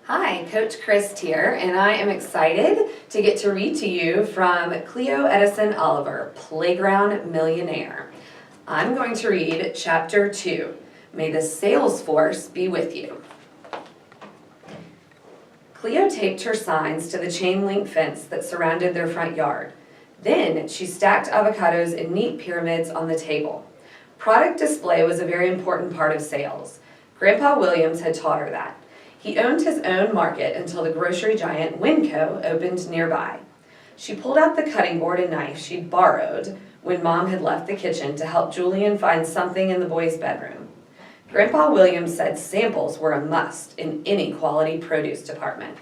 Hi, Coach Chris here, and I am excited to get to read to you from Cleo Edison Oliver, Playground Millionaire. I'm going to read Chapter 2, May the Sales Force Be With You. Cleo taped her signs to the chain-link fence that surrounded their front yard. Then she stacked avocados in neat pyramids on the table. Product display was a very important part of sales. Grandpa Williams had taught her that. He owned his own market until the grocery giant Winco opened nearby. She pulled out the cutting board and knife she'd borrowed when Mom had left the kitchen to help Julian find something in the boys' bedroom. Grandpa Williams said samples were a must in any quality produce department.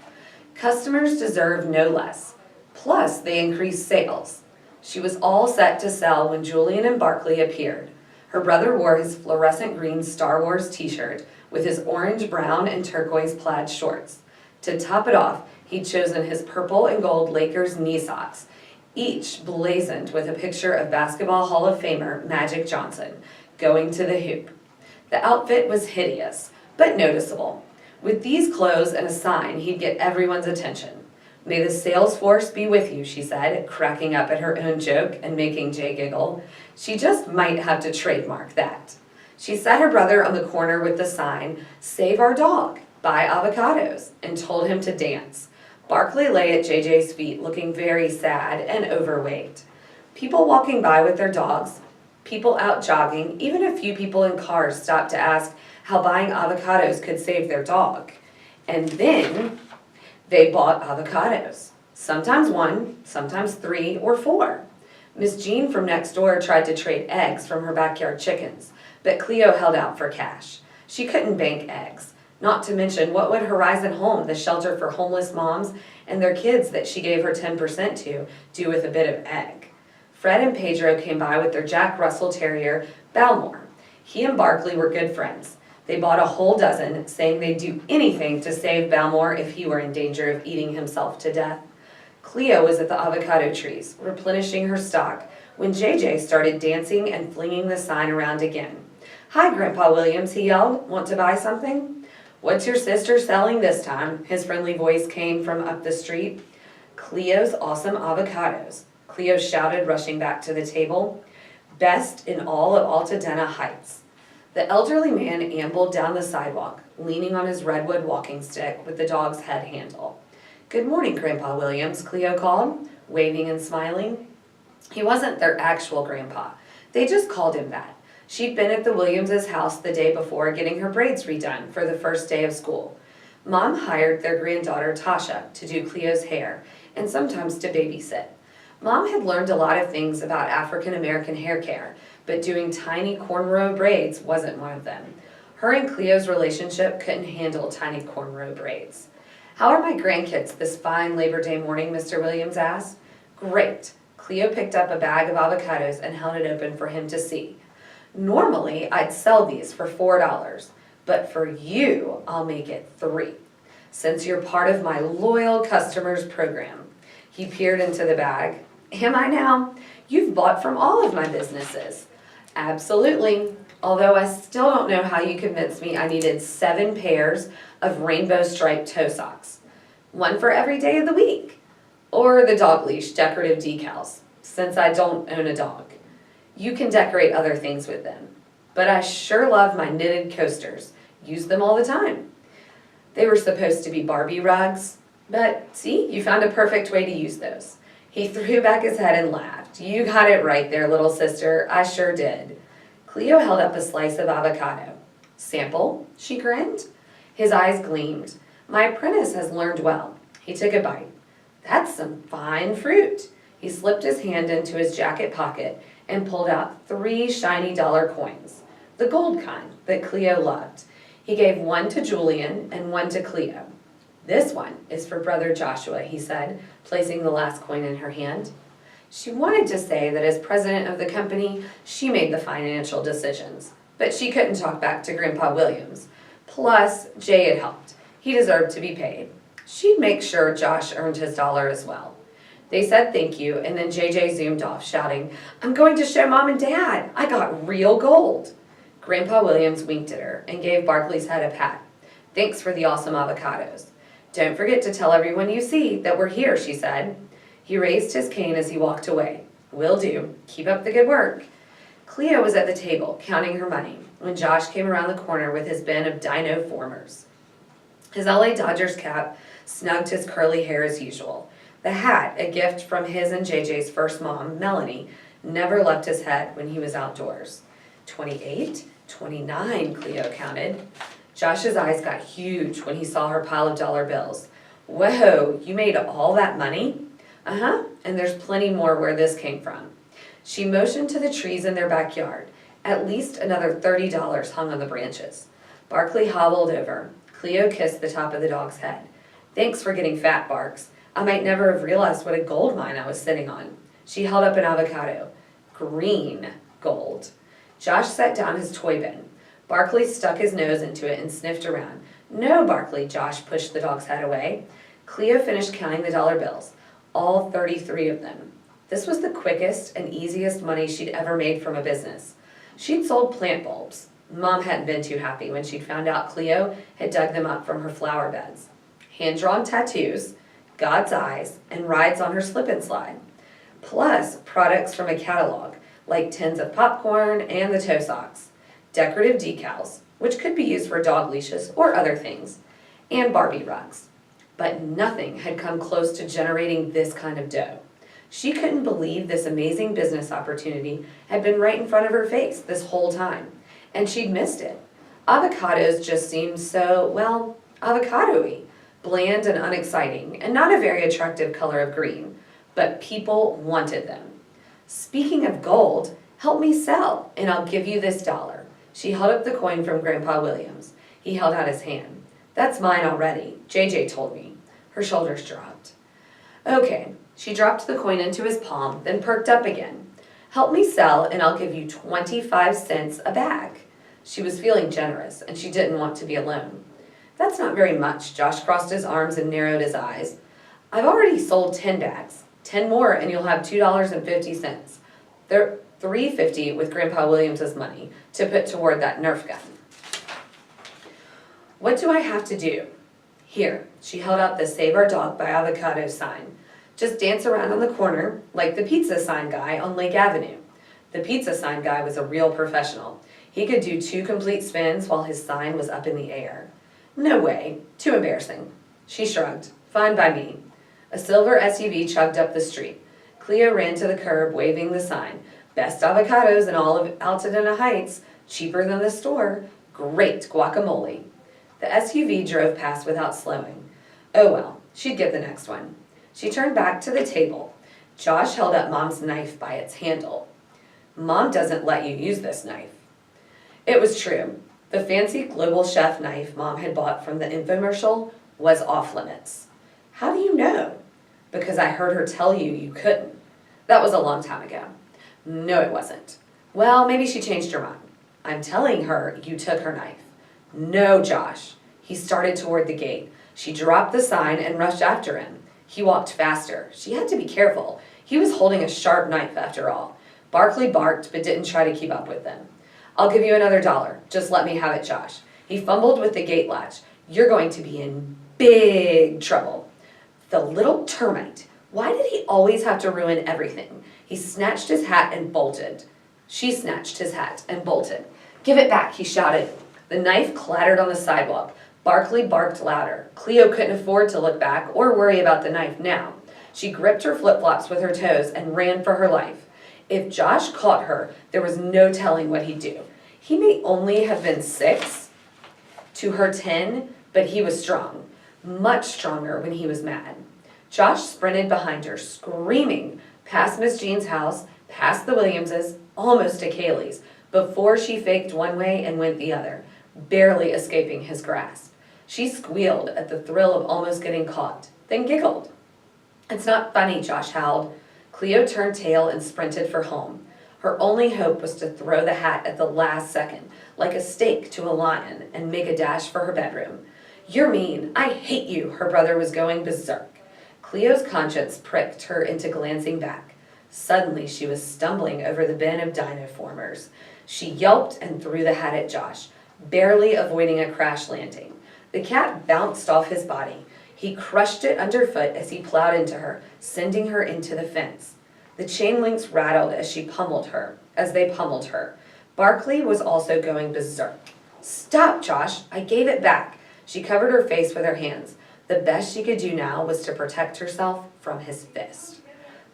Customers deserved no less. Plus, they increased sales. She was all set to sell when Julian and Barkley appeared. Her brother wore his fluorescent green Star Wars t-shirt with his orange, brown, and turquoise plaid shorts. To top it off, he'd chosen his purple and gold Lakers knee socks, each blazoned with a picture of Basketball Hall of Famer Magic Johnson going to the hoop. The outfit was hideous, but noticeable. With these clothes and a sign, he'd get everyone's attention. "May the sales force be with you," she said, cracking up at her own joke and making Jay giggle. She just might have to trademark that. She sat her brother on the corner with the sign, "Save our dog, buy avocados," and told him to dance. Barkley lay at JJ's feet looking very sad and overweight. People walking by with their dogs, people out jogging, even a few people in cars stopped to ask how buying avocados could save their dog. And then they bought avocados. Sometimes one, sometimes 3 or 4. Miss Jean from next door tried to trade eggs from her backyard chickens, but Cleo held out for cash. She couldn't bank eggs, not to mention what would Horizon Home, the shelter for homeless moms and their kids that she gave her 10% to, do with a bit of egg? Fred and Pedro came by with their Jack Russell Terrier, Balmore. He and Barkley were good friends. They bought a whole dozen, saying they'd do anything to save Balmore if he were in danger of eating himself to death. Cleo was at the avocado trees, replenishing her stock, when JJ started dancing and flinging the sign around again. "Hi, Grandpa Williams," he yelled. "Want to buy something?" "What's your sister selling this time?" His friendly voice came from up the street. "Cleo's awesome avocados," Cleo shouted, rushing back to the table. "Best in all of Altadena Heights." The elderly man ambled down the sidewalk, leaning on his redwood walking stick with the dog's head handle. "Good morning, Grandpa Williams," Cleo called, waving and smiling. He wasn't their actual grandpa. They just called him that. She'd been at the Williams' house the day before getting her braids redone for the first day of school. Mom hired their granddaughter, Tasha, to do Cleo's hair and sometimes to babysit. Mom had learned a lot of things about African-American hair care, but doing tiny cornrow braids wasn't one of them. Her and Cleo's relationship couldn't handle tiny cornrow braids. "How are my grandkids this fine Labor Day morning?" Mr. Williams asked. "Great." Cleo picked up a bag of avocados and held it open for him to see. "Normally, I'd sell these for $4, but for you, I'll make it 3, since you're part of my loyal customers program." He peered into the bag. "Am I now? You've bought from all of my businesses." "Absolutely, although I still don't know how you convinced me I needed 7 pairs of rainbow striped toe socks. 1 for every day of the week. Or the dog leash decorative decals, since I don't own a dog. You can decorate other things with them. But I sure love my knitted coasters. Use them all the time." They were supposed to be Barbie rugs, but see, you found a perfect way to use those. He threw back his head and laughed. "You got it right there, little sister. I sure did." Cleo held up a slice of avocado. "Sample?" she grinned. His eyes gleamed. "My apprentice has learned well." He took a bite. "That's some fine fruit." He slipped his hand into his jacket pocket and pulled out 3 shiny dollar coins, the gold kind that Cleo loved. He gave 1 to Julian and 1 to Cleo. "This one is for Brother Joshua," he said, placing the last coin in her hand. She wanted to say that as president of the company, she made the financial decisions, but she couldn't talk back to Grandpa Williams. Plus, Jay had helped. He deserved to be paid. She'd make sure Josh earned his dollar as well. They said thank you, and then JJ zoomed off, shouting, "I'm going to show Mom and Dad. I got real gold." Grandpa Williams winked at her and gave Barkley's head a pat. "Thanks for the awesome avocados." "Don't forget to tell everyone you see that we're here," she said. He raised his cane as he walked away. "Will do. Keep up the good work." Cleo was at the table, counting her money, when Josh came around the corner with his bin of dino formers. His LA Dodgers cap snugged his curly hair as usual. The hat, a gift from his and JJ's first mom, Melanie, never left his head when he was outdoors. 28, 29, Cleo counted. Josh's eyes got huge when he saw her pile of dollar bills. "Whoa, you made all that money?" "Uh-huh, and there's plenty more where this came from." She motioned to the trees in their backyard. At least another $30 hung on the branches. Barkley hobbled over. Cleo kissed the top of the dog's head. "Thanks for getting fat, Barks. I might never have realized what a gold mine I was sitting on." She held up an avocado. Green gold. Josh set down his toy bin. Barkley stuck his nose into it and sniffed around. "No, Barkley," Josh pushed the dog's head away. Cleo finished counting the dollar bills, all 33 of them. This was the quickest and easiest money she'd ever made from a business. She'd sold plant bulbs. Mom hadn't been too happy when she'd found out Cleo had dug them up from her flower beds. Hand-drawn tattoos, God's eyes, and rides on her slip and slide. Plus products from a catalog, like tins of popcorn and the toe socks. Decorative decals, which could be used for dog leashes or other things. And Barbie rugs. But nothing had come close to generating this kind of dough. She couldn't believe this amazing business opportunity had been right in front of her face this whole time, and she'd missed it. Avocados just seemed so, well, avocado-y, bland and unexciting, and not a very attractive color of green, but people wanted them. "Speaking of gold, help me sell, and I'll give you this $1. She held up the coin from Grandpa Williams. He held out his hand. "That's mine already, JJ told me." Her shoulders dropped. "Okay." She dropped the coin into his palm, then perked up again. "Help me sell, and I'll give you 25 cents a bag." She was feeling generous, and she didn't want to be alone. "That's not very much." Josh crossed his arms and narrowed his eyes. "I've already sold 10 bags. 10 more, and you'll have $2.50. They're $3.50 with Grandpa Williams's money to put toward that Nerf gun." "What do I have to do?" "Here." She held out the Save Our Dog by Avocado sign. "Just dance around on the corner, like the pizza sign guy on Lake Avenue." The pizza sign guy was a real professional. He could do 2 complete spins while his sign was up in the air. "No way. Too embarrassing." She shrugged. "Fine by me." A silver SUV chugged up the street. Cleo ran to the curb, waving the sign. "Best avocados in all of Altadena Heights. Cheaper than the store. Great guacamole." The SUV drove past without slowing. Oh well, she'd get the next one. She turned back to the table. Josh held up Mom's knife by its handle. "Mom doesn't let you use this knife." It was true. The fancy Global Chef knife Mom had bought from the infomercial was off limits. "How do you know?" "Because I heard her tell you you couldn't." That was a long time ago. "No, it wasn't." "Well, maybe she changed her mind." "I'm telling her you took her knife." "No, Josh." He started toward the gate. She dropped the sign and rushed after him. He walked faster. She had to be careful. He was holding a sharp knife after all. Barkley barked but didn't try to keep up with them. "I'll give you another $1. Just let me have it, Josh." He fumbled with the gate latch. "You're going to be in big trouble." The little termite. Why did he always have to ruin everything? He snatched his hat and bolted. She snatched his hat and bolted. "Give it back," he shouted. The knife clattered on the sidewalk. Barkley barked louder. Cleo couldn't afford to look back or worry about the knife now. She gripped her flip-flops with her toes and ran for her life. If Josh caught her, there was no telling what he'd do. He may only have been 6 to her 10, but he was strong. Much stronger when he was mad. Josh sprinted behind her, screaming, past Miss Jean's house, past the Williamses, almost to Kaylee's, before she faked one way and went the other, barely escaping his grasp. She squealed at the thrill of almost getting caught, then giggled. "It's not funny," Josh howled. Cleo turned tail and sprinted for home. Her only hope was to throw the hat at the last second, like a steak to a lion, and make a dash for her bedroom. "You're mean. I hate you," her brother was going berserk. Cleo's conscience pricked her into glancing back. Suddenly she was stumbling over the bin of dinoformers. She yelped and threw the hat at Josh, barely avoiding a crash landing. The cat bounced off his body. He crushed it underfoot as he plowed into her, sending her into the fence. The chain links rattled as they pummeled her. Barkley was also going berserk. "Stop, Josh! I gave it back." She covered her face with her hands. The best she could do now was to protect herself from his fist.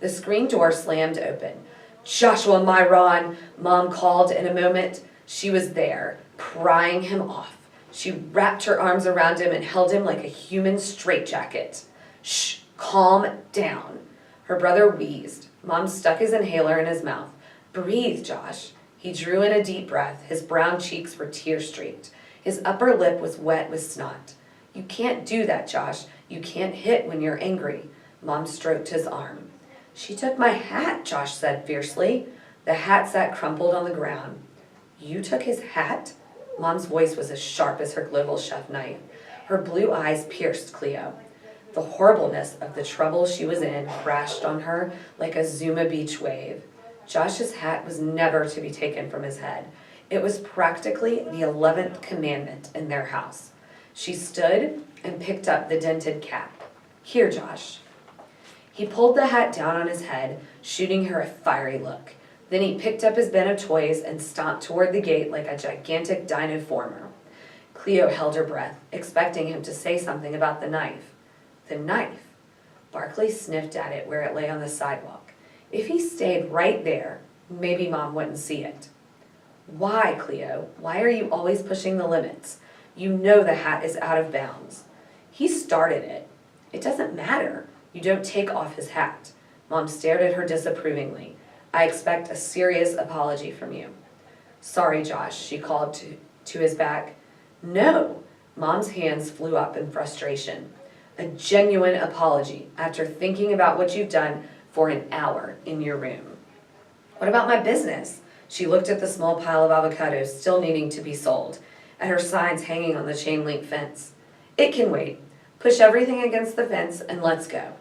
The screen door slammed open. "Joshua Myron," Mom called in a moment. She was there, prying him off. She wrapped her arms around him and held him like a human straitjacket. "Shh, calm down." Her brother wheezed. Mom stuck his inhaler in his mouth. "Breathe, Josh." He drew in a deep breath. His brown cheeks were tear-streaked. His upper lip was wet with snot. "You can't do that, Josh. You can't hit when you're angry." Mom stroked his arm. "She took my hat," Josh said fiercely. The hat sat crumpled on the ground. "You took his hat?" Mom's voice was as sharp as her global chef knife. Her blue eyes pierced Cleo. The horribleness of the trouble she was in crashed on her like a Zuma Beach wave. Josh's hat was never to be taken from his head. It was practically the 11th commandment in their house. She stood and picked up the dented cap. "Here, Josh." He pulled the hat down on his head, shooting her a fiery look. Then he picked up his bin of toys and stomped toward the gate like a gigantic dinoformer. Cleo held her breath, expecting him to say something about the knife. The knife. Barkley sniffed at it where it lay on the sidewalk. If he stayed right there, maybe Mom wouldn't see it. "Why, Cleo? Why are you always pushing the limits? You know the hat is out of bounds." "He started it." "It doesn't matter. You don't take off his hat." Mom stared at her disapprovingly. "I expect a serious apology from you." "Sorry, Josh," she called to his back. "No." Mom's hands flew up in frustration. "A genuine apology after thinking about what you've done for an hour in your room." "What about my business?" She looked at the small pile of avocados still needing to be sold, at her signs hanging on the chain link fence. "It can wait. Push everything against the fence and let's go."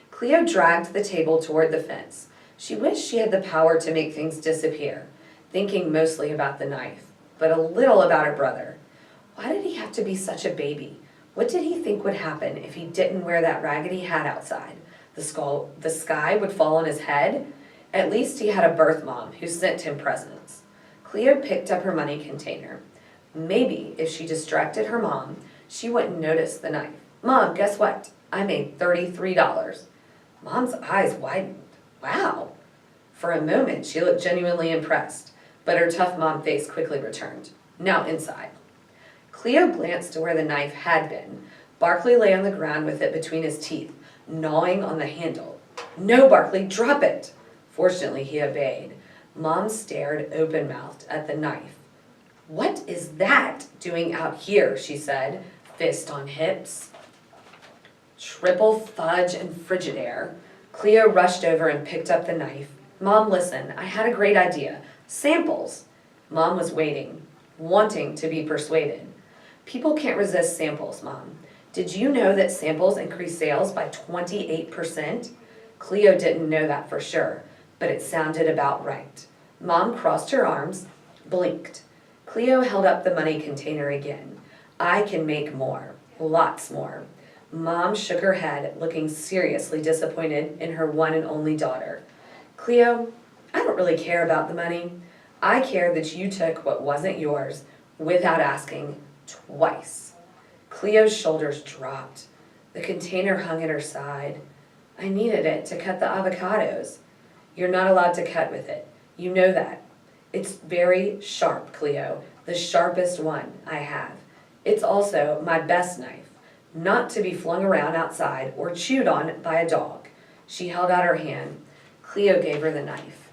Cleo dragged the table toward the fence. She wished she had the power to make things disappear, thinking mostly about the knife, but a little about her brother. Why did he have to be such a baby? What did he think would happen if he didn't wear that raggedy hat outside? The sky would fall on his head? At least he had a birth mom who sent him presents. Cleo picked up her money container. Maybe if she distracted her mom, she wouldn't notice the knife. "Mom, guess what? I made $33. Mom's eyes widened. Wow. For a moment, she looked genuinely impressed, but her tough mom face quickly returned. "Now inside." Cleo glanced to where the knife had been. Barkley lay on the ground with it between his teeth, gnawing on the handle. "No, Barkley, drop it." Fortunately, he obeyed. Mom stared open-mouthed at the knife. "What is that doing out here?" she said, fist on hips. Triple fudge and Frigidaire. Cleo rushed over and picked up the knife. "Mom, listen, I had a great idea. Samples." Mom was waiting, wanting to be persuaded. "People can't resist samples, Mom. Did you know that samples increase sales by 28%? Cleo didn't know that for sure, but it sounded about right. Mom crossed her arms, blinked. Cleo held up the money container again. "I can make more, lots more." Mom shook her head, looking seriously disappointed in her one and only daughter. "Cleo, I don't really care about the money. I care that you took what wasn't yours without asking twice." Cleo's shoulders dropped. The container hung at her side. "I needed it to cut the avocados." "You're not allowed to cut with it. You know that. It's very sharp, Cleo, the sharpest one I have. It's also my best knife, not to be flung around outside or chewed on by a dog." She held out her hand. Cleo gave her the knife.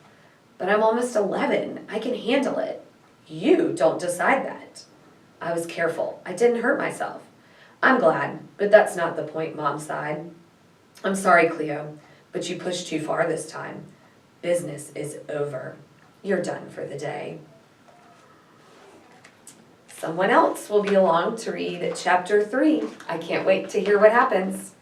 "But I'm almost 11. I can handle it." "You don't decide that." "I was careful. I didn't hurt myself." "I'm glad, but that's not the point," Mom sighed. "I'm sorry, Cleo, but you pushed too far this time. Business is over. You're done for the day." Someone else will be along to read chapter 3. I can't wait to hear what happens.